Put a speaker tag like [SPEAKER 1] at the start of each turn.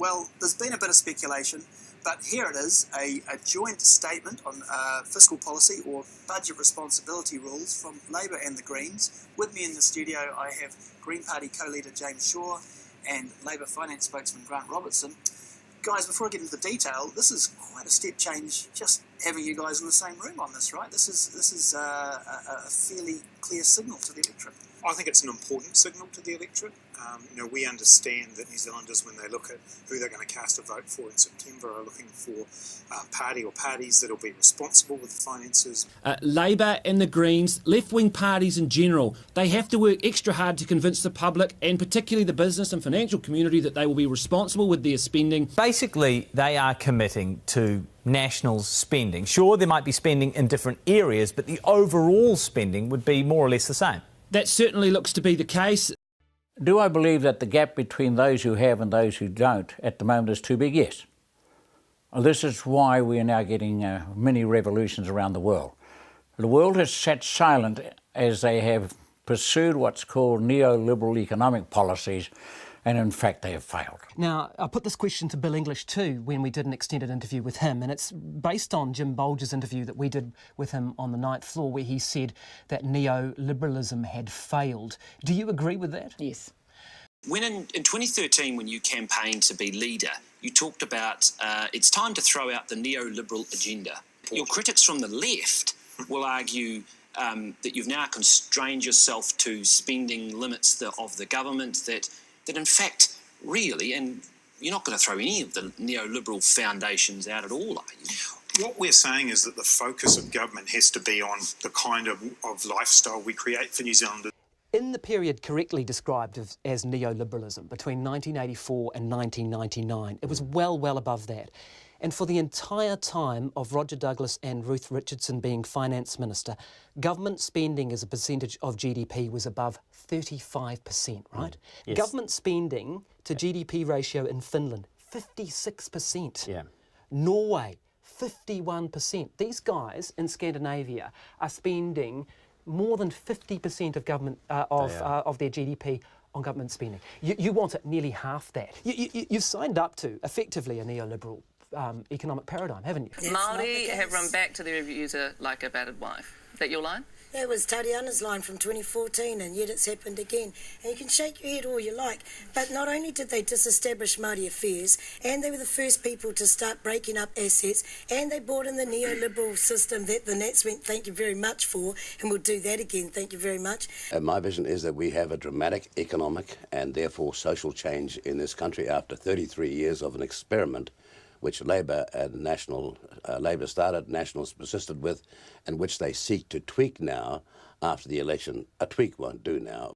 [SPEAKER 1] Well, there's been a bit of speculation, but here it is, a joint statement on fiscal policy or budget responsibility rules from Labor and the Greens. With me in the studio, I have Green Party co-leader James Shaw and Labor finance spokesman Grant Robertson. Guys, before I get into the detail, this is quite a step change just having you guys in the same room on this, right? This is a fairly clear signal to the electorate.
[SPEAKER 2] I think it's an important signal to the electorate. We understand that New Zealanders, when they look at who they're going to cast a vote for in September, are looking for a party or parties that will be responsible with the finances.
[SPEAKER 3] Labor and the Greens, left-wing parties in general, they have to work extra hard to convince the public, and particularly the business and financial community, that they will be responsible with their spending.
[SPEAKER 4] Basically, they are committing to national spending. Sure, there might be spending in different areas, but the overall spending would be more or less the same.
[SPEAKER 3] That certainly looks to be the case.
[SPEAKER 5] Do I believe that the gap between those who have and those who don't at the moment is too big? Yes. This is why we are now getting mini revolutions around the world. The world has sat silent as they have pursued what's called neoliberal economic policies, and in fact they have failed.
[SPEAKER 6] Now, I put this question to Bill English too when we did an extended interview with him, and it's based on Jim Bolger's interview that we did with him on the ninth floor, where he said that neoliberalism had failed. Do you agree with that?
[SPEAKER 7] Yes.
[SPEAKER 8] When in 2013, when you campaigned to be leader, you talked about it's time to throw out the neoliberal agenda. Your critics from the left will argue that you've now constrained yourself to spending limits of the government, that in fact, really, and you're not going to throw any of the neoliberal foundations out at all, are you?
[SPEAKER 2] What we're saying is that the focus of government has to be on the kind of lifestyle we create for New Zealanders.
[SPEAKER 6] In the period correctly described as neoliberalism, between 1984 and 1999, it was well above that. And for the entire time of Roger Douglas and Ruth Richardson being finance minister, government spending as a percentage of GDP was above 35%, right?
[SPEAKER 4] Yes.
[SPEAKER 6] Government spending to GDP ratio in Finland, 56%.
[SPEAKER 4] Yeah.
[SPEAKER 6] Norway, 51%. These guys in Scandinavia are spending more than 50% of government of their GDP on government spending. You want it nearly half that. You've signed up to effectively a neoliberal economic paradigm, haven't you?
[SPEAKER 7] Māori have run back to their abuser like a battered wife. Is that your line?
[SPEAKER 9] That was Tariana's line from 2014, and yet it's happened again. And you can shake your head all you like, but not only did they disestablish Māori affairs, and they were the first people to start breaking up assets, and they brought in the neoliberal system that the Nats went, thank you very much for, and we'll do that again, thank you very much.
[SPEAKER 10] My vision is that we have a dramatic economic and therefore social change in this country after 33 years of an experiment which Labor and Labor started, Nationals persisted with, and which they seek to tweak now after the election. A tweak won't do now.